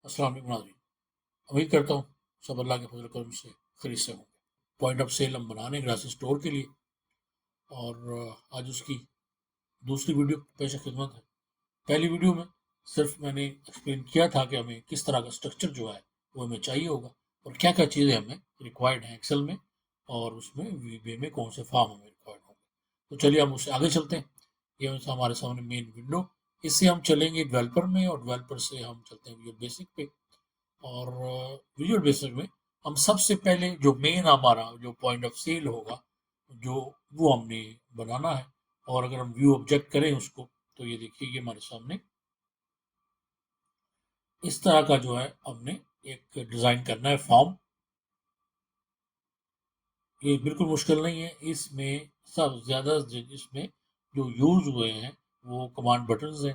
अस्सलाम वालेकुम नाज़रीन। उम्मीद करता हूँ सब अल्लाह के फजल करम से खैरियत से होंगे। पॉइंट ऑफ सेल हम बनाने ग्लासेस स्टोर के लिए और आज उसकी दूसरी वीडियो पेश खिदमत है। पहली वीडियो में सिर्फ मैंने एक्सप्लेन किया था कि हमें किस तरह का स्ट्रक्चर जो है वो हमें चाहिए होगा और क्या क्या चीज़ें हमें रिक्वायर्ड हैं एक्सेल में और उसमें वीबीए में कौन से फॉर्म हमें रिक्वायर्ड होंगे। तो चलिए हम उससे आगे चलते हैं। ये हमारे सामने मेन विंडो, इससे हम चलेंगे डेवलपर में और डेवलपर से हम चलते हैं विजुअल बेसिक पे। और विजुअल बेसिक में हम सबसे पहले जो मेन हमारा जो पॉइंट ऑफ सेल होगा जो वो हमने बनाना है। और अगर हम व्यू ऑब्जेक्ट करें उसको तो ये देखिए ये हमारे सामने इस तरह का जो है हमने एक डिजाइन करना है फॉर्म। ये बिल्कुल मुश्किल नहीं है। इसमें सब ज्यादा इसमें जो यूज हुए हैं वो कमांड बटन्स हैं,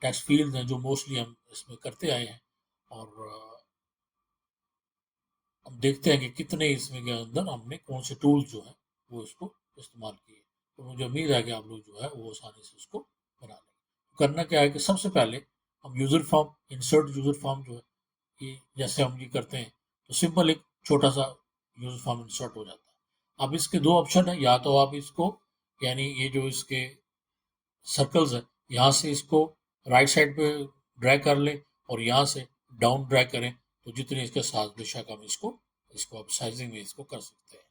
टेक्स्ट फील्ड हैं जो मोस्टली हम इसमें करते आए हैं। और अब देखते हैं कि कितने इसमें के अंदर हमने कौन से टूल्स जो है वो इसको इस्तेमाल किए। तो मुझे उम्मीद है कि आप लोग जो है वो आसानी से उसको बना लेंगे। करना क्या है कि सबसे पहले हम user form, insert user form जो है ये जैसे हम ये करते हैं तो सिंपल एक छोटा सा यूजर फॉर्म इंसर्ट हो जाता है। अब इसके दो ऑप्शन है, या तो आप इसको यानी ये जो इसके सर्कल्स है यहाँ से इसको राइट साइड पे ड्रैग कर लें और यहाँ से डाउन ड्रैग करें तो जितने इसके साथ बेशक हम इसको इसको आप साइजिंग में इसको कर सकते हैं।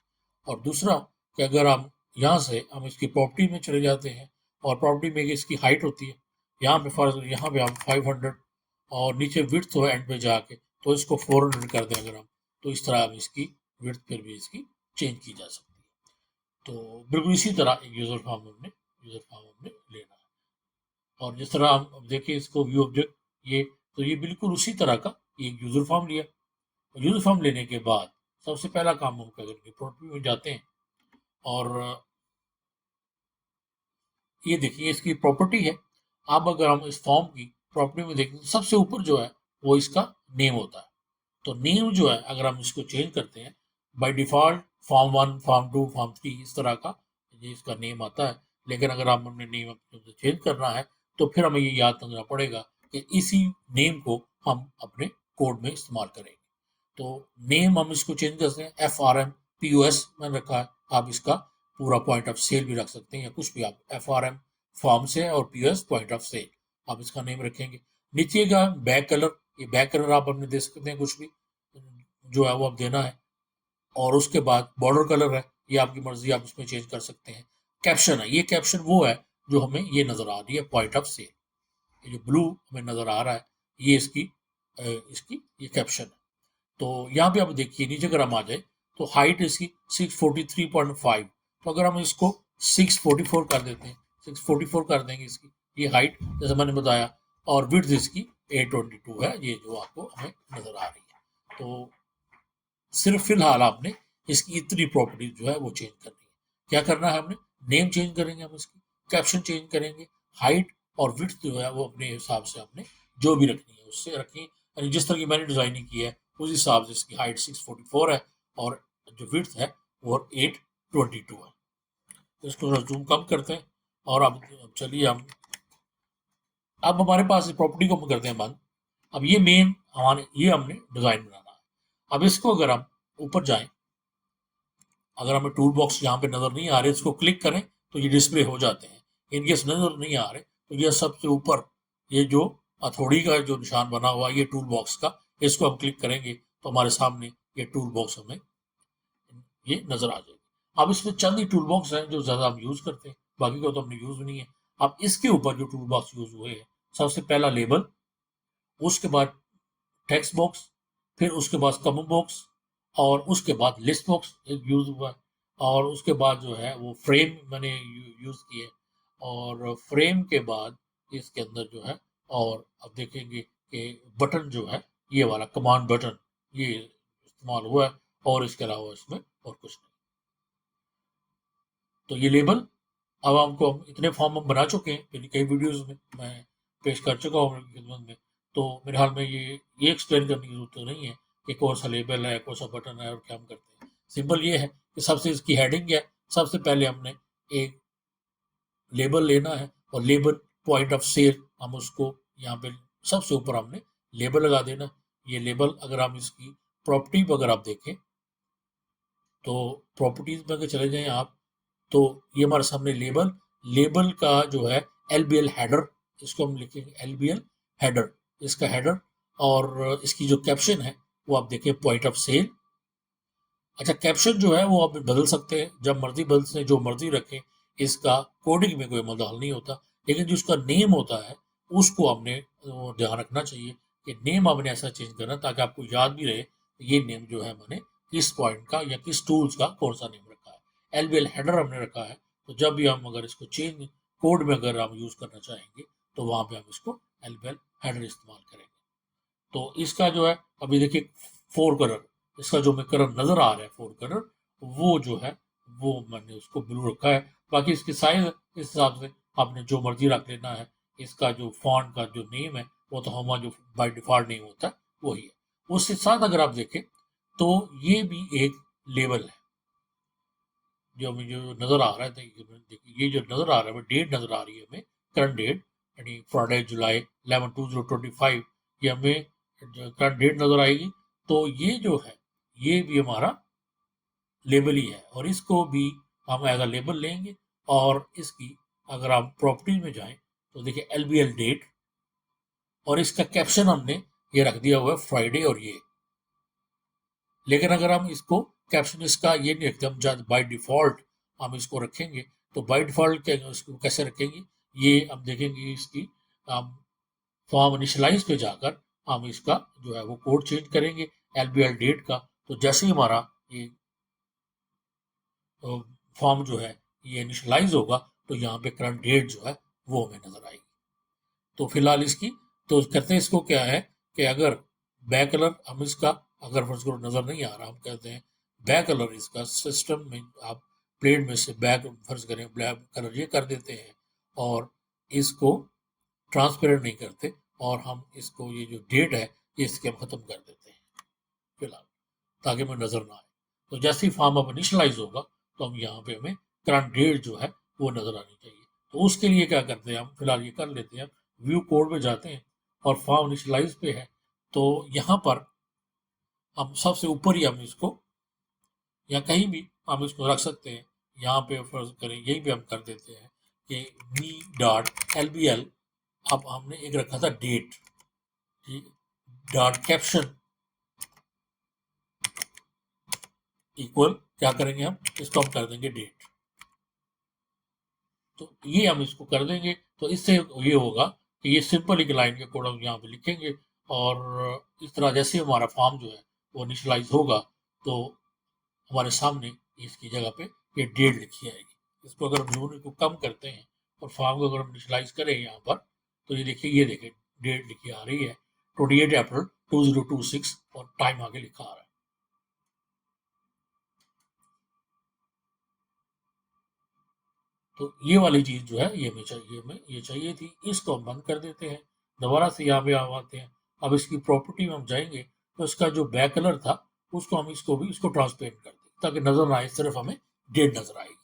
और दूसरा कि अगर हम यहाँ से हम इसकी प्रॉपर्टी में चले जाते हैं और प्रॉपर्टी में इसकी हाइट होती है, यहाँ पे फॉर यहाँ पे हम 500 और नीचे विड्थ हो एंड पे जाके तो इसको 400 कर दें अगर हम, तो इस तरह हम इसकी विड्थ फिर भी इसकी चेंज की जा सकती है। तो बिल्कुल इसी तरह एक यूजर फॉर्म हमने लेना है। और जिस तरह हम अब देखिए इसको व्यू ऑब्जेक्ट ये, तो ये बिल्कुल उसी तरह का एक यूजर फॉर्म लिया। यूजर फॉर्म लेने के बाद सबसे पहला काम हम क्या करेंगे, प्रॉपर्टी में जाते हैं और ये देखिए इसकी प्रॉपर्टी है। अब अगर हम इस फॉर्म की प्रॉपर्टी में देखें तो सबसे ऊपर जो है वो इसका नेम होता है। तो नेम जो है अगर हम इसको चेंज करते हैं by default form 1, form 2, form 3 इस तरह का ये इसका नेम आता है। लेकिन अगर हम हमने नेम चेंज करना है तो फिर हमें ये याद रखना पड़ेगा कि इसी नेम को हम अपने कोड में इस्तेमाल करेंगे। तो नेम हम इसको चेंज कर सकते हैं, FRM POS मैंने रखा है। आप इसका पूरा पॉइंट ऑफ सेल भी रख सकते हैं या कुछ भी, आप FRM फॉर्म से और POS पॉइंट ऑफ सेल आप इसका नेम रखेंगे। नीचे का बैक कलर, ये बैक कलर आप अपने दे सकते हैं, कुछ भी जो है वो आप देना है। और उसके बाद बॉर्डर कलर है, ये आपकी मर्जी, आप इसमें चेंज कर सकते हैं। कैप्शन है, ये कैप्शन वो है जो हमें ये नजर आ रही है पॉइंट ऑफ सेल, ये जो ब्लू हमें नजर आ रहा है ये इसकी ये कैप्शन है। तो यहाँ पे आप देखिए नीचे अगर हम आ जाए तो हाइट इसकी 643.5, तो अगर हम इसको 644 कर देते हैं, 644 कर देंगे इसकी ये हाइट जैसे मैंने बताया। और विड्थ इसकी 822 है, ये जो आपको हमें नजर आ रही है। तो सिर्फ फिलहाल आपने इसकी इतनी प्रॉपर्टी जो है वो चेंज करनी है। क्या करना है हमने, नेम चेंज करेंगे हम इसकी, कैप्शन चेंज करेंगे, हाइट और विड्थ जो है वो अपने हिसाब से आपने जो भी रखनी है उससे रखिए। यानी जिस तरह की मैंने डिजाइनिंग की है उस हिसाब से इसकी हाइट 644 है और जो विड्थ है वो 822 है। तो इसको जूम कम करते हैं और अब चलिए हम अब हमारे पास इस प्रॉपर्टी को हम करते हैं बंद। अब ये मेन हमारे ये हमने डिजाइन बनाना है। अब इसको अगर हम ऊपर जाएं, अगर हमें टूल बॉक्स यहाँ पे नजर नहीं आ रहे इसको क्लिक करें तो ये डिस्प्ले हो जाते हैं। इनकेस नजर नहीं आ रहे तो ये सबसे ऊपर ये जो हथौड़ी का जो निशान बना हुआ ये टूल बॉक्स का, इसको हम क्लिक करेंगे तो हमारे सामने ये टूल बॉक्स हमें ये नजर आ जाएगी। अब इसमें चंद ही टूल बॉक्स हैं जो ज्यादा हम यूज करते हैं, बाकी का तो हमने यूज नहीं है। अब इसके ऊपर जो टूल बॉक्स यूज हुए हैं, सबसे पहला लेबल, उसके बाद टेक्स्ट बॉक्स, फिर उसके बाद कॉलम बॉक्स और उसके बाद लिस्ट बॉक्स एक यूज हुआ है। और उसके बाद जो है वो फ्रेम मैंने यूज किए और फ्रेम के बाद इसके अंदर जो है और अब देखेंगे कि बटन जो है ये वाला कमांड बटन ये इस्तेमाल हुआ है और इसके अलावा इसमें और कुछ नहीं। तो ये लेबल अब हमको हम इतने फॉर्म हम बना चुके हैं, यानी कई वीडियोस में मैं पेश कर चुका हूँ अपनी खिदमत में। तो मेरे ख्याल में ये एक्सप्लेन करने की जरूरत तो नहीं है कि कौन सा लेबल है, कौन सा बटन है और क्या हम करते हैं। सिंपल ये है कि सबसे इसकी हेडिंग है, सबसे पहले हमने एक लेबल लेना है और लेबल पॉइंट ऑफ सेल हम उसको यहाँ पे सबसे ऊपर हमने लेबल लगा देना। ये लेबल अगर हम इसकी प्रॉपर्टी पर अगर आप देखें तो प्रॉपर्टीज में अगर चले जाएं आप, तो ये हमारे सामने लेबल, लेबल का जो है LBL हेडर, इसको हम लिखेंगे LBL हेडर, इसका हेडर, और इसकी जो कैप्शन है वो आप देखें पॉइंट ऑफ सेल। अच्छा, कैप्शन जो है वो आप बदल सकते हैं, जब मर्जी बदल सकते हैं, जो मर्जी रखें, इसका कोडिंग में कोई मदद नहीं होता, लेकिन जो उसका नेम होता है उसको आपने ध्यान रखना चाहिए कि नेम आपने ऐसा चेंज करना ताकि आपको याद भी रहे ये नेम जो है मैंने किस पॉइंट का या किस टूल्स का कौन सा नेम रखा है। LBL हेडर हमने रखा है, तो जब भी हम अगर इसको चेंज कोड में अगर हम यूज करना चाहेंगे तो वहां पे हम इसको LBL हेडर इस्तेमाल करेंगे। तो इसका जो है अभी देखिए फोर कलर, इसका जो में कलर नजर आ रहा है फोर कलर, वो जो है वो मैंने उसको ब्लू रखा है। बाकी इसकी साइज इस हिसाब से आपने जो मर्जी रख लेना है। इसका जो फॉन्ट का जो नेम है वो तो हमारा जो बाय डिफॉल्ट नेम होता है वही है। उसके साथ अगर आप देखें तो ये भी एक लेवल है जो हमें जो नजर आ रहा है। देखिए ये जो नजर आ रहा है डेट नजर आ रही है हमें, करंट डेट यानी फ्राइडे जुलाई 11/2025, ये हमें करंट डेट नजर आएगी। तो ये जो है ये भी हमारा लेबल ही है, और इसको भी हम एज अ लेबल लेंगे। और इसकी अगर आप प्रॉपर्टी में जाएं तो देखिए LBL डेट, और इसका कैप्शन हमने ये रख दिया हुआ है फ्राइडे और ये। लेकिन अगर हम इसको कैप्शन इसका ये नहीं रखते, हम बाय डिफॉल्ट हम इसको रखेंगे, तो बाय डिफॉल्ट इसको कैसे रखेंगे, ये हम देखेंगे इसकी हम फॉर्म इनिशियलाइज पे जाकर हम इसका जो है वो कोड चेंज करेंगे LBL डेट का। तो जैसे ही हमारा ये फॉर्म जो है ये इनिशियलाइज होगा तो यहाँ पे करंट डेट जो है वो हमें नजर आएगी। तो फिलहाल इसकी तो करते हैं इसको क्या है कि अगर बैक कलर हम इसका अगर फर्स्ट कलर नजर नहीं आ रहा, हम कहते हैं बैक कलर इसका सिस्टम में आप प्लेट में से बैक फर्ज करें ब्लैक कलर ये कर देते हैं और इसको ट्रांसपेरेंट नहीं करते, और हम इसको ये जो डेट है ये इसके हम खत्म कर देते हैं फिलहाल, ताकि हमें नजर ना आए। तो जैसे ही फॉर्म अब इनिशलाइज होगा तो हम यहाँ पे हमें करंट डेट जो है वो नजर आनी चाहिए। तो उसके लिए क्या करते हैं हम फिलहाल ये कर लेते हैं, व्यू कोड में जाते हैं और फॉर्म इनिशलाइज पे है, तो यहाँ पर हम सबसे ऊपर ही हम इसको या कहीं भी हम इसको रख सकते हैं। यहाँ पे फर्ज करें यही पे हम कर देते हैं कि me.lbl, अब हमने एक रखा था डेट, ठीक, डॉट कैप्शन इक्वल क्या करेंगे हम इसको हम कर देंगे डेट। तो ये हम इसको कर देंगे, तो इससे ये होगा कि ये सिंपल एक लाइन के कोड हम यहाँ पे लिखेंगे, और इस तरह जैसे हमारा फॉर्म जो है वो इनिशलाइज होगा तो हमारे सामने इसकी जगह पे ये डेट लिखी आएगी। इसको अगर हम यूनिट को कम करते हैं और फॉर्म को अगर हम इनिशलाइज करें यहाँ पर, तो ये देखिए डेट लिखी आ रही है 28 अप्रैल 2026 और टाइम आगे लिखा आ रहा है। तो ये वाली चीज जो है ये हमें ये चाहिए थी, इसको हम बंद कर देते हैं। दोबारा से यहाँ पे हम आते हैं, अब इसकी प्रॉपर्टी में हम जाएंगे तो इसका जो बैक कलर था उसको हम इसको ट्रांसपेरेंट कर दें ताकि नजर ना आए, सिर्फ हमें डेट नजर आएगी।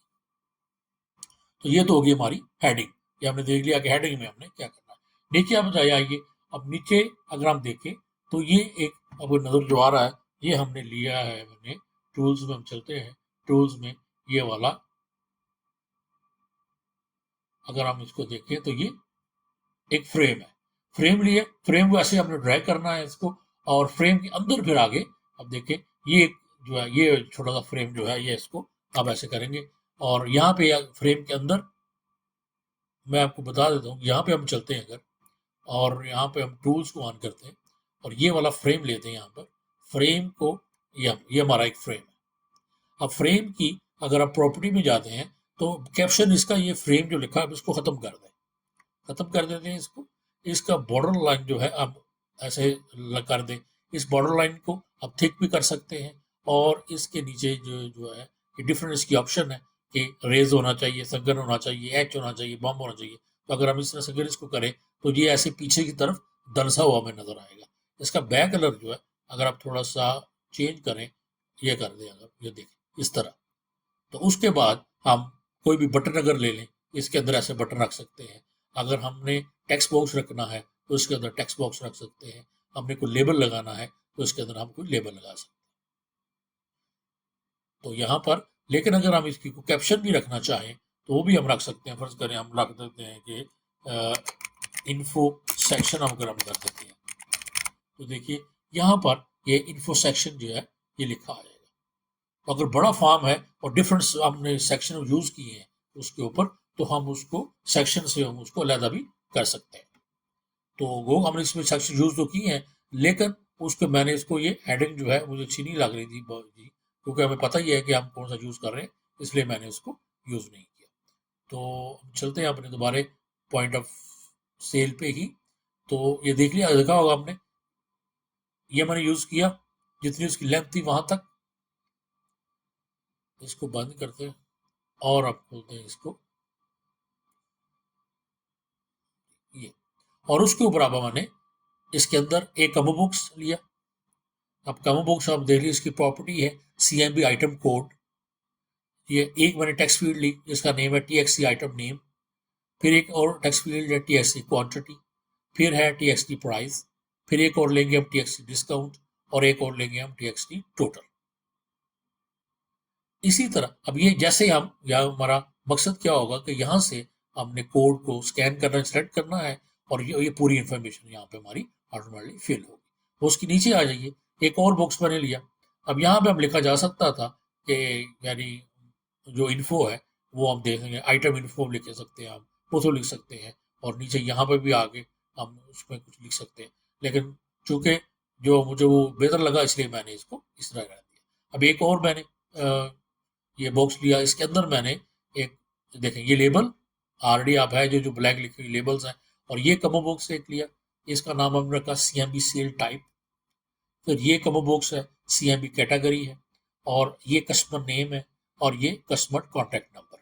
तो ये तो होगी हमारी हेडिंग, ये हमने देख लिया कि हेडिंग में हमने क्या करना है। नीचे आप आइए, अब नीचे अगर हम देखें तो ये एक अब नजर जो आ रहा है ये हमने लिया है, मैंने टूल्स में हम चलते हैं, टूल्स में ये वाला अगर हम इसको देखें तो ये एक फ्रेम है, फ्रेम लिए, फ्रेम को ऐसे हमने ड्रैग करना है इसको, और फ्रेम के अंदर फिर आगे अब देखें ये जो है ये छोटा सा फ्रेम जो है ये इसको अब ऐसे करेंगे, और यहाँ पे फ्रेम के अंदर मैं आपको बता देता हूँ, यहाँ पे हम चलते हैं अगर, और यहाँ पे हम टूल्स को ऑन करते हैं और ये वाला फ्रेम लेते हैं यहाँ पर, फ्रेम को ये हमारा एक फ्रेम है। अब फ्रेम की अगर आप प्रॉपर्टी में जाते हैं तो कैप्शन इसका ये फ्रेम जो लिखा है इसको खत्म कर दें, खत्म कर देते हैं इसको। इसका बॉर्डर लाइन जो है अब ऐसे कर दें, इस बॉर्डर लाइन को अब थिक भी कर सकते हैं, और इसके नीचे जो है ये डिफरेंट इसकी ऑप्शन है कि रेज होना चाहिए, सघन होना चाहिए, एच होना चाहिए, बम होना चाहिए। तो अगर हम इस तरह से अगर इसको करें तो ये ऐसे पीछे की तरफ दरसा हुआ हमें नजर आएगा। इसका बैक कलर जो है अगर आप थोड़ा सा चेंज करें, ये कर दें अगर, ये देखें इस तरह, तो उसके बाद हम कोई भी बटन अगर ले लें इसके अंदर ऐसे बटन रख सकते हैं। अगर हमने टेक्स्ट बॉक्स रखना है तो इसके अंदर टेक्स्ट बॉक्स रख सकते हैं। हमने कोई लेबल लगाना है तो इसके अंदर हम कोई लेबल लगा सकते हैं। तो यहाँ पर, लेकिन अगर हम इसकी को कैप्शन भी रखना चाहें तो वो भी हम रख सकते हैं। फर्ज करें हम रख देते हैं कि इन्फो सेक्शन अगर हम कर देते हैं तो देखिए यहाँ पर ये इन्फो सेक्शन जो है ये लिखा आएगा। तो अगर बड़ा फॉर्म है और डिफरेंट हमने सेक्शन यूज किए हैं उसके ऊपर, तो हम उसको सेक्शन से हम उसको अलहदा भी कर सकते हैं। तो वो हमने इसमें सेक्शन यूज तो किए हैं, लेकिन उसके मैंने इसको ये हेडिंग जो है मुझे अच्छी नहीं लग रही थी जी, क्योंकि हमें पता ही है कि हम कौन सा यूज कर रहे हैं, इसलिए मैंने उसको यूज नहीं किया। तो चलते हैं अपने दोबारा पॉइंट ऑफ सेल पे ही। तो ये देख लिया, देखा होगा आपने, ये मैंने यूज किया जितनी उसकी लेंथ थी वहां तक। इसको बंद करते हैं और अब खोलते हैं इसको, ये, और उसके ऊपर अब मैंने इसके अंदर एक कमो बुक्स लिया। अब कमो बुक्स आप देख लीजिए, इसकी प्रॉपर्टी है CMB आइटम कोड। ये एक मैंने टेक्स्ट फील्ड ली जिसका नेम है TXT आइटम नेम, फिर एक और टेक्स्ट फील्ड है TXT क्वांटिटी, फिर है TXT प्राइस, फिर एक और लेंगे हम TXT डिस्काउंट, और एक और लेंगे हम TXT टोटल। इसी तरह अब ये जैसे हम, या हमारा मकसद क्या होगा कि यहाँ से हमने कोड को स्कैन करना, सेलेक्ट करना है, और ये पूरी इंफॉर्मेशन यहाँ पे हमारी ऑटोमेटिकली फिल होगी। तो उसके नीचे आ जाइए, एक और बॉक्स मैंने लिया। अब यहाँ पे हम लिखा जा सकता था कि यानी जो इन्फो है वो हम देखेंगे, आइटम इन्फो लिख सकते हैं, हम वो तो लिख सकते हैं, और नीचे यहाँ पे भी आगे हम उसमें कुछ लिख सकते हैं। लेकिन चूंकि जो मुझे वो बेहतर लगा इसलिए मैंने इसको इस तरह कर दिया। अब एक और मैंने ये बॉक्स लिया, इसके अंदर मैंने एक, देखें ये लेबल ऑलरेडी आप है जो जो ब्लैक लिखे हुए लेबल्स हैं, और ये कमो बॉक्स एक लिया, इसका नाम हमने रखा CMB सेल टाइप। फिर ये कमो बॉक्स है CMB कैटेगरी है, और ये कस्टमर नेम है, और ये कस्टमर कॉन्टैक्ट नंबर।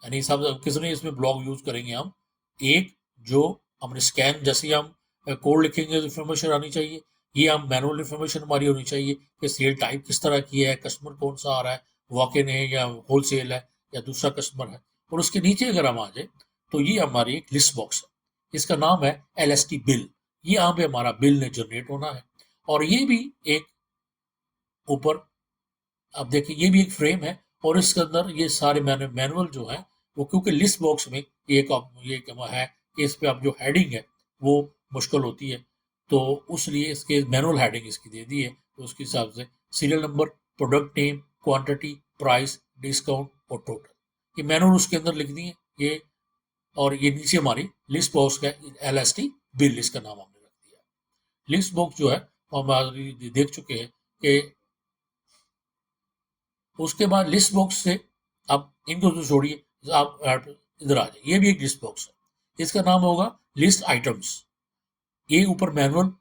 यानी सब किसने इसमें ब्लॉक यूज करेंगे हम, एक जो हमने स्कैन, जैसे ही हम कोड लिखेंगे तो इन्फॉर्मेशन आनी चाहिए, ये हम मैनुअल इन्फॉर्मेशन हमारी होनी चाहिए कि सेल टाइप किस तरह की है, कस्टमर कौन सा आ रहा है, वॉक इन है या होल सेल है या दूसरा कस्टमर है। और उसके नीचे अगर हम आ जाए तो ये हमारी एक लिस्ट बॉक्स है, इसका नाम है LST बिल। ये यहाँ पे हमारा बिल ने जनरेट होना है, और ये भी एक ऊपर, अब देखिए ये भी एक फ्रेम है, और इसके अंदर ये सारे मैनुअल जो है वो, क्योंकि लिस्ट बॉक्स में ये है कि इस पे आप जो हेडिंग है वो मुश्किल होती है, तो उसलिए इसके मैनुअल हेडिंग इसकी दे दी है। तो उसके हिसाब से serial number, product name, quantity, price, discount और टोटल, ये मैनुअल उसके अंदर लिख दिए ये। और ये नीचे हमारी लिस्ट बॉक्स का LST बिल, इसका नाम हमने रख दिया। लिस्ट बॉक्स जो है वो हम देख चुके हैं कि उसके बाद लिस्ट बॉक्स से, अब इनको तो छोड़िए, आप इधर आ जाइए, ये भी एक लिस्ट बॉक्स है, इसका नाम होगा लिस्ट आइटम्स। ये ऊपर मैनुअल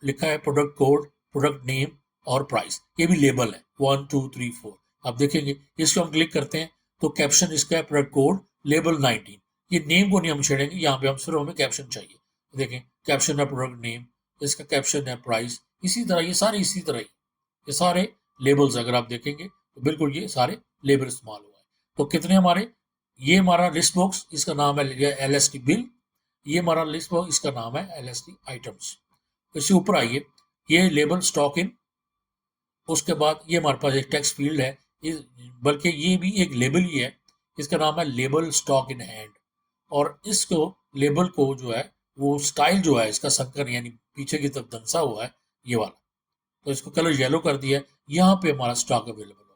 लिखा है, प्रोडक्ट कोड, प्रोडक्ट नेम और प्राइस, ये भी लेबल है 1 2 3 4। आप देखेंगे इसको हम क्लिक करते हैं तो कैप्शन इसका है प्रोडक्ट कोड लेबल 19। ये नेम को नहीं हम छेड़ेंगे, यहाँ पे हम सिर्फ हमें कैप्शन चाहिए। देखें कैप्शन है प्रोडक्ट नेम, इसका कैप्शन है प्राइस, इसी तरह ये सारे इसी तरह ही, ये सारे लेबल्स अगर आप देखेंगे तो बिल्कुल ये सारे लेबल इस्तेमाल हुआ है। तो कितने हमारे, ये हमारा लिस्ट बॉक्स, इसका नाम है LST बिल, ये हमारा लिस्ट बॉक्स, इसका नाम है LST आइटम्स। इससे ऊपर आइए, ये लेबल स्टॉक इन, उसके बाद ये हमारे पास एक टेक्स्ट फील्ड है, बल्कि ये भी एक लेबल ही है, इसका नाम है लेबल स्टॉक इन हैंड। और इसको लेबल को जो है वो स्टाइल जो है इसका संकर, यानी पीछे की तरफ दंसा हुआ है ये वाला, तो इसको कलर येलो कर दिया है, यहाँ पे हमारा स्टॉक अवेलेबल होगा।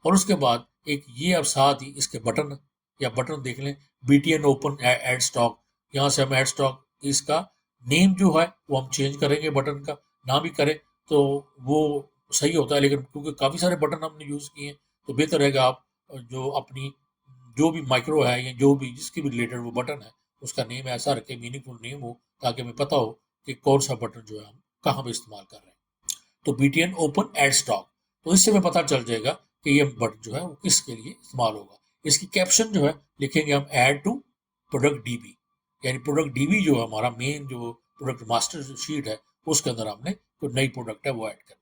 और उसके बाद एक ये, अब साथ ही इसके बटन, या बटन देख लें, BTN ओपन एड स्टॉक, यहाँ से हम एड स्टॉक, इसका नेम जो है वो हम चेंज करेंगे, बटन का ना भी करें तो वो सही होता है, लेकिन क्योंकि काफ़ी सारे बटन हमने यूज़ किए हैं तो बेहतर रहेगा आप जो अपनी जो भी माइक्रो है या जो भी जिसके भी रिलेटेड वो बटन है उसका नेम ऐसा रखें, मीनिंगफुल नेम हो, ताकि हमें पता हो कि कौन सा बटन जो है हम कहाँ पे इस्तेमाल कर रहे हैं। तो BTN ओपन एड स्टॉक, तो इससे हमें पता चल जाएगा कि ये बटन जो है वो किसके लिए इस्तेमाल होगा। इसकी कैप्शन जो है लिखेंगे हम ऐड टू प्रोडक्ट DB, यानी प्रोडक्ट DB जो है हमारा मेन जो प्रोडक्ट मास्टर शीट है उसके अंदर हमने कोई नई प्रोडक्ट है वो ऐड करनी।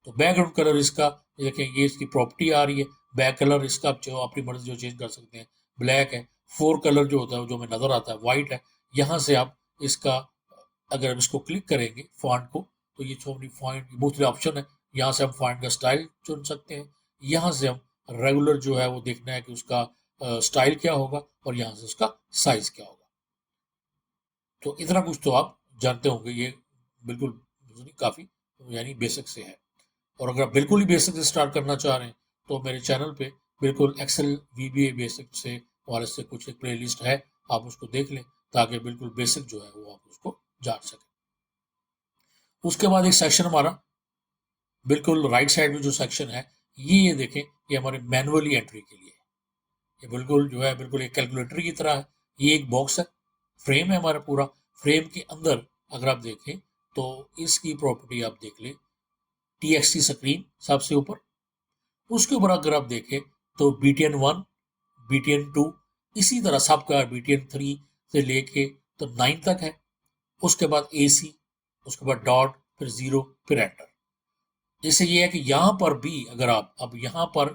तो बैकग्राउंड कलर इसका देखें, ये इसकी प्रॉपर्टी आ रही है, बैक कलर इसका जो अपनी मर्जी जो चेंज कर सकते हैं, ब्लैक है। फोर कलर जो होता है जो हमें नजर आता है व्हाइट है, यहाँ से आप इसका अगर हम इसको क्लिक करेंगे फॉन्ट को, तो ये जो अपनी फॉन्ट दूसरे ऑप्शन है, यहाँ से हम फॉन्ट का स्टाइल चुन सकते हैं। यहाँ से हम रेगुलर जो है वो देखना है कि उसका स्टाइल क्या होगा और यहाँ से उसका साइज क्या होगा। तो इतना कुछ तो आप जानते होंगे, ये बिल्कुल काफी यानी बेसिक से है। और अगर आप बिल्कुल ही बेसिक से स्टार्ट करना चाह रहे हैं तो मेरे चैनल पे बिल्कुल एक्सेल VBA बेसिक से वाले से कुछ एक प्लेलिस्ट है, आप उसको देख लें ताकि बिल्कुल बेसिक जो है वो आप उसको जान सकें। उसके बाद एक सेक्शन हमारा बिल्कुल राइट साइड में जो सेक्शन है, ये देखें, ये हमारे मैनुअली एंट्री के लिए, ये बिल्कुल जो है बिल्कुल एक कैलकुलेटर की तरह है। ये एक बॉक्स है, फ्रेम है हमारा पूरा। फ्रेम के अंदर अगर आप देखें तो इसकी प्रॉपर्टी आप देख लें, TXT स्क्रीन सबसे ऊपर, उसके ऊपर अगर आप देखें तो BTN1, BTN2, इसी तरह सबका BTN3 से लेके तो 9 तक है। उसके बाद AC, उसके बाद डॉट, फिर 0, फिर एंटर। इससे ये है कि यहाँ पर भी अगर आप अब यहाँ पर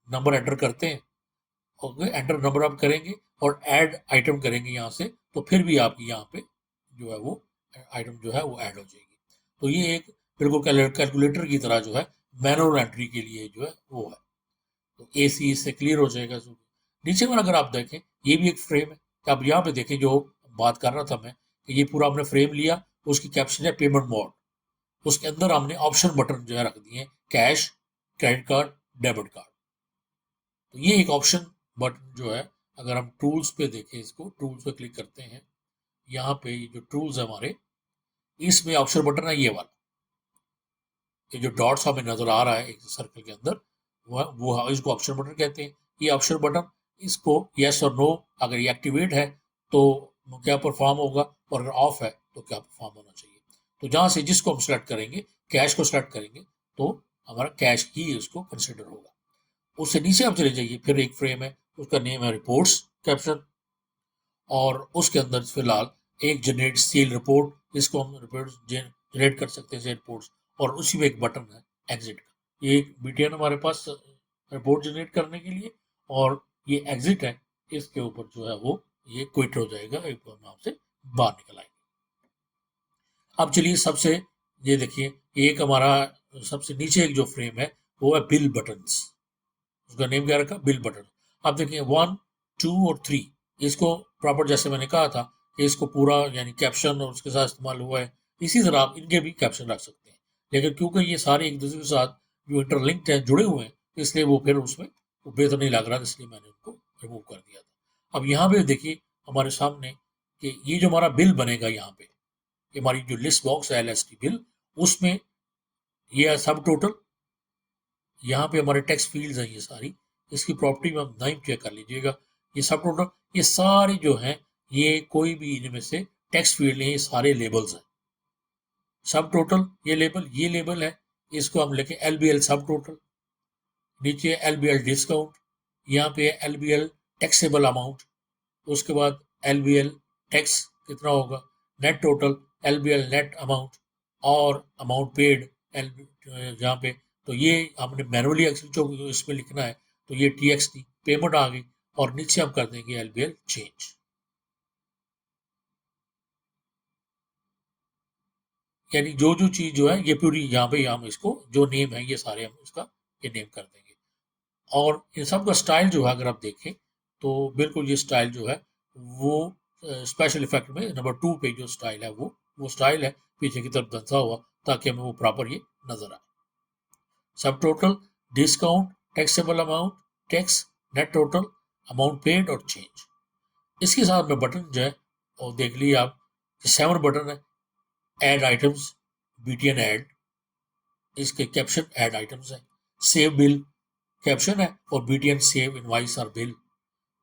नंबर एंटर करते हैं, ओके, एंटर नंबर आप करेंगे और ऐड आइटम करेंगे यहाँ से, तो फिर भी आपकी यहाँ पे जो है वो आइटम जो है वो ऐड हो जाएगी। तो ये एक बिल्कुल कैलकुलेटर की तरह जो है मैनुअल एंट्री के लिए जो है वो है। तो AC इससे क्लियर हो जाएगा। नीचे में अगर आप देखें, ये भी एक फ्रेम है। तो आप यहाँ पे देखें, जो बात कर रहा था मैं कि ये पूरा हमने फ्रेम लिया, उसकी कैप्शन है पेमेंट मोड, उसके अंदर हमने ऑप्शन बटन जो है रख दिए, cash, credit card, debit card. तो ये एक ऑप्शन बटन जो है, अगर हम टूल्स पे देखें, इसको टूल्स पे क्लिक करते हैं, यहाँ पे ये जो टूल्स है हमारे, इसमें ऑप्शन बटन है ये वाला, ये जो डॉट्स हमें नजर आ रहा है एक सर्कल के अंदर, वो इसको ऑप्शन बटन कहते हैं। ये ऑप्शन बटन, इसको यस और नो, अगर ये एक्टिवेट है तो क्या परफॉर्म होगा, और अगर ऑफ है तो क्या परफॉर्म होना चाहिए। तो जहां से जिसको हम सेलेक्ट करेंगे, कैश को सेलेक्ट करेंगे, तो हमारा कैश ही उसको कंसिडर होगा। उससे नीचे आप चले जाइए, फिर एक फ्रेम है, उसका नेम है रिपोर्ट्स कैप्शन, और उसके अंदर फिलहाल एक जनरेट सेल रिपोर्ट, इसको हम रिपोर्ट जनरेट कर सकते हैं सेल रिपोर्ट्स, और उसी में एक बटन है एग्जिट का। ये BTN हमारे पास रिपोर्ट जनरेट करने के लिए, और ये एग्जिट है, इसके ऊपर जो है वो ये क्विट हो जाएगा, एक बार नाम से बाहर निकल आएंगे। अब चलिए सबसे, ये देखिए, एक हमारा सबसे नीचे एक जो फ्रेम है वो है बिल बटन्स, उसका नेम क्या रखा, बिल बटन। अब देखिए 1, 2 और 3, इसको प्रॉपर जैसे मैंने कहा था कि इसको पूरा यानी कैप्शन और उसके साथ इस्तेमाल हुआ है, इसी तरह आप इनके भी कैप्शन रख सकते हैं। लेकिन क्योंकि ये सारे एक दूसरे के साथ जो इंटरलिंक्ड है, जुड़े हुए हैं, इसलिए वो फिर उसमें बेहतर नहीं लग रहा, इसलिए मैंने उनको रिमूव कर दिया था। अब यहाँ पे देखिए हमारे सामने कि ये जो हमारा बिल बनेगा, यहाँ पे हमारी जो लिस्ट बॉक्स है LST बिल, उसमें ये है सब टोटल। यहाँ पे हमारे टेक्स्ट फील्ड्स हैं ये सारी, इसकी प्रॉपर्टी में हम नाम चेक कर लीजिएगा। ये सब टोटल, ये सारे जो हैं, ये कोई भी इनमें से टेक्स्ट फील्ड नहीं, ये सारे लेबल्स हैं। सब टोटल ये लेबल है, इसको हम लेके LBL सब टोटल, नीचे LBL डिस्काउंट, यहाँ पे LBL टैक्सेबल अमाउंट, उसके बाद LBL टैक्स कितना होगा, net total, LBL net amount, और अमाउंट पेड जहाँ पे, तो ये हमने मैनुअली जो इसमें लिखना है, तो ये TXT पेमेंट आ गई, और नीचे हम कर देंगे LBL चेंज। यानी जो जो चीज जो है ये पूरी यहाँ पे हम इसको जो नेम है ये सारे हम इसका ये नेम कर देंगे। और इन सब का स्टाइल जो है अगर आप देखें तो बिल्कुल ये स्टाइल जो है वो स्पेशल इफेक्ट में नंबर 2 पे जो स्टाइल है वो स्टाइल है पीछे की तरफ धंसा हुआ, ताकि हमें वो प्रॉपर ये नजर आए। सब total, discount, taxable amount, tax, net total, amount paid और चेंज। इसके साथ में बटन जो है, और देख लीजिए आप 7 बटन है। ऐड आइटम्स, BTN ऐड, इसके कैप्शन ऐड आइटम्स है, सेव बिल कैप्शन है, और BTN सेव इनवाइस और बिल,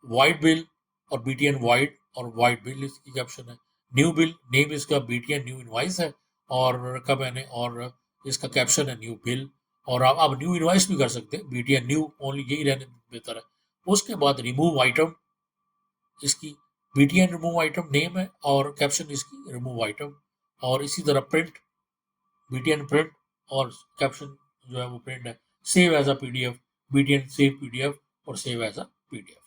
वाइड बिल और BTN वाइड और वाइड बिल इसकी कैप्शन है, न्यू बिल, नेम इसका BTN न्यू इनवाइस है, और रखा मैंने, और इसका कैप्शन है न्यू बिल। और आप न्यू इनवाइस भी कर सकते हैं, BTN न्यू ओनली यही रहने बेहतर है। उसके बाद रिमूव आइटम, इसकी BTN रिमूव आइटम नेम है, और कैप्शन इसकी रिमूव आइटम। और इसी तरह प्रिंट, BTN प्रिंट, और कैप्शन जो है वो प्रिंट है, save as a PDF, BTN save PDF, और सेव एज अ PDF।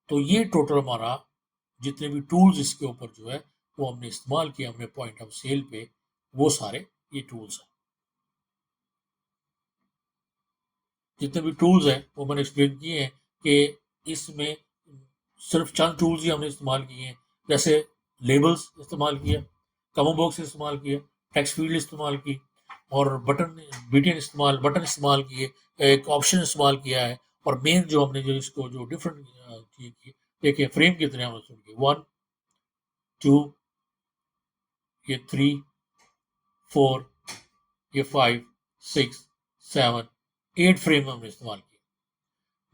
तो ये टोटल हमारा जितने भी टूल्स इसके ऊपर जो है वो हमने इस्तेमाल किया हमने पॉइंट ऑफ सेल पे, वो सारे ये टूल्स हैं। जितने भी टूल्स हैं वो मैंने एक्सप्लेन किए हैं कि इसमें सिर्फ चंद टूल्स ही हमने इस्तेमाल किए हैं, जैसे लेबल्स इस्तेमाल किया, कॉमो बॉक्स इस्तेमाल किया, टेक्स्ट फील्ड इस्तेमाल की, और बटन इस्तेमाल किए, एक ऑप्शन इस्तेमाल किया है, और मेन जो हमने जो इसको जो डिफरेंट चीज की, देखिए फ्रेम कितने हमने सुन के 1 2 ये 3 4 ये 5 6 7 8 फ्रेम हमने इस्तेमाल किए,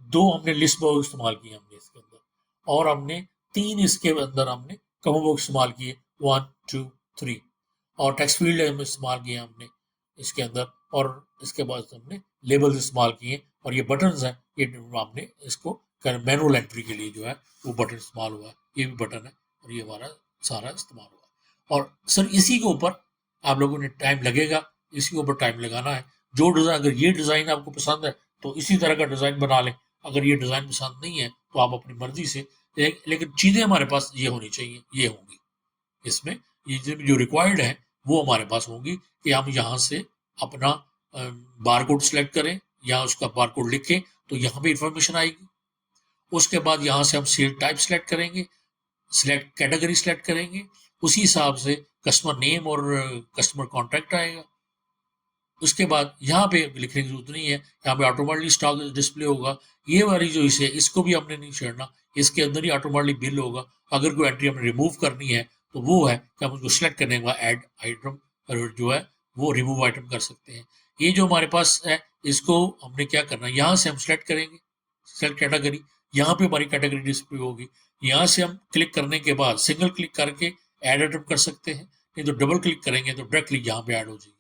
2 हमने लिस्ट बॉक्स इस्तेमाल किए हमने इसके अंदर, और हमने 3 इसके अंदर हमने कॉमो बॉक्स इस्तेमाल किए 1 2 3, और टेक्स्ट फील्ड हम इस्तेमाल किए हमने इसके अंदर, और इसके बाद हमने लेबल्स इस्तेमाल किए, और ये बटन्स हैं, ये हमने इसको मैनुअल एंट्री के लिए जो है वो बटन इस्तेमाल हुआ है, ये भी बटन है, और ये हमारा सारा इस्तेमाल हुआ है। और सर इसी के ऊपर आप लोगों ने टाइम लगेगा, इसी के ऊपर टाइम लगाना है। जो डिज़ाइन, अगर ये डिज़ाइन आपको पसंद है तो इसी तरह का डिज़ाइन बना लें, अगर ये डिज़ाइन पसंद नहीं है तो आप अपनी मर्जी से, लेकिन चीज़ें हमारे पास ये होनी चाहिए, ये होंगी इसमें, ये जो रिक्वायर्ड है वो हमारे पास होंगी, कि हम यहाँ से अपना बार कोड सेलेक्ट करें या उसका बार कोड लिखें तो यहाँ पे इंफॉर्मेशन आएगी। उसके बाद यहाँ से हम सेल टाइप सेलेक्ट करेंगे, सिलेक्ट कैटेगरी सेलेक्ट करेंगे, उसी हिसाब से कस्टमर नेम और कस्टमर कॉन्टैक्ट आएगा। उसके बाद यहाँ पे लिखने की जरूरत नहीं है, यहाँ पे ऑटोमेटिकली स्टॉक डिस्प्ले होगा। ये वाली जो इसे इसको भी हमने नहीं छेड़ना, इसके अंदर ही ऑटोमेटिकली बिल होगा। अगर कोई एंट्री हमें रिमूव करनी है तो वो है कि हम उसको सिलेक्ट करने के बाद ऐड आइटम जो है वो रिमूव आइटम कर सकते हैं। ये जो हमारे पास है इसको हमने क्या करना है, यहाँ से हम सिलेक्ट करेंगे, सेलेक्ट कैटेगरी, यहाँ पे हमारी कैटेगरी डिस्प्ले होगी। यहाँ से हम क्लिक करने के बाद सिंगल क्लिक करके ऐड आइटम कर सकते हैं, नहीं तो डबल क्लिक करेंगे तो डायरेक्टली यहाँ पे ऐड हो जाएगी।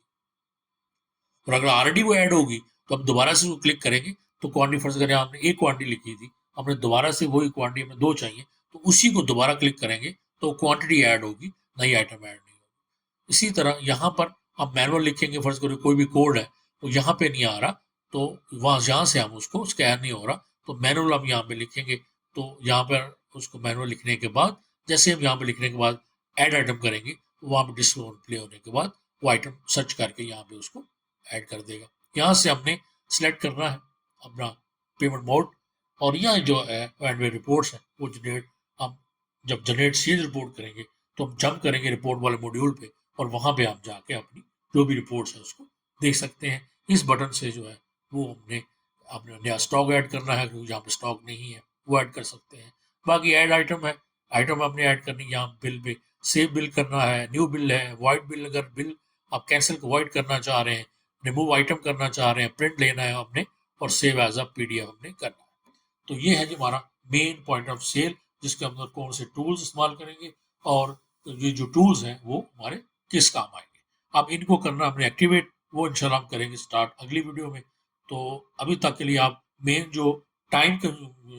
और अगर ऑलरेडी वो ऐड होगी तो हम दोबारा से वो क्लिक करेंगे तो क्वांटिटी, फर्ज करें आपने एक क्वांटिटी लिखी थी, हमने दोबारा से वही क्वांटिटी हमें 2 चाहिए, तो उसी को दोबारा क्लिक करेंगे तो क्वांटिटी ऐड होगी, नई आइटम ऐड नहीं होगी। इसी तरह यहाँ पर हम मैनुअल लिखेंगे, फर्ज करें कोई भी कोड है तो यहाँ पे नहीं आ रहा, तो वहाँ जहाँ से हम उसको स्कैन नहीं हो रहा तो मैनुअल हम यहाँ पे लिखेंगे, तो यहाँ पर उसको मैनुअल लिखने के बाद जैसे हम यहाँ पे लिखने के बाद ऐड आइटम करेंगे तो वहाँ पे डिस्प्ले होने के बाद वो आइटम सर्च करके यहाँ पे उसको ऐड कर देगा। यहाँ से हमने सिलेक्ट करना है अपना पेमेंट मोड, और यह जो है एंड रिपोर्ट्स है वो जनरेट, हम जब जनरेट सेल रिपोर्ट करेंगे तो हम जंप करेंगे रिपोर्ट वाले मॉड्यूल पे, और वहाँ पे हम जाके अपनी जो भी रिपोर्ट्स है उसको देख सकते हैं। इस बटन से जो है वो हमने अपना नया स्टॉक ऐड करना है, क्योंकि जहाँ पे स्टॉक नहीं है वो ऐड कर सकते हैं। बाकी ऐड आइटम है, आइटम आपने ऐड करनी है, यहाँ बिल पे सेव बिल करना है, न्यू बिल है, वाइट बिल, अगर बिल आप कैंसिल को वाइट करना चाह रहे हैं, रिमूव आइटम करना चाह रहे हैं, प्रिंट लेना है आपने, और सेव एज अ पीडीएफ हमने करना है। तो ये है जी हमारा मेन पॉइंट ऑफ सेल, जिसके अंदर कौन से टूल्स इस्तेमाल करेंगे और ये जो टूल्स हैं वो हमारे किस काम आएंगे। अब इनको करना हमने एक्टिवेट, वो इंशाल्लाह हम करेंगे स्टार्ट अगली वीडियो में। तो अभी तक के लिए आप मेन जो टाइम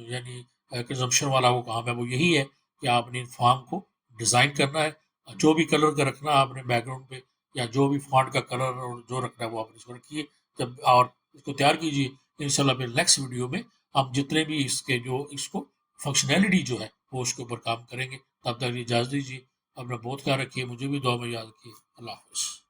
यानी कंजम्पशन वाला वो काम है वो यही है कि आपने फॉर्म को डिज़ाइन करना है, जो भी कलर का रखना है आपने बैकग्राउंड पे, या जो भी फॉन्ट का कलर और जो रखना है वो आप इसको रखिए जब, और इसको तैयार कीजिए। इंशाल्लाह फिर नेक्स्ट वीडियो में हम जितने भी इसके जो इसको फंक्शनैलिटी जो है वो उसके ऊपर काम करेंगे। तब तक इजाज़त दीजिए, अपना बहुत ख्याल रखिए, मुझे भी दुआ में याद रखिए। अल्लाह हाफ़िज़।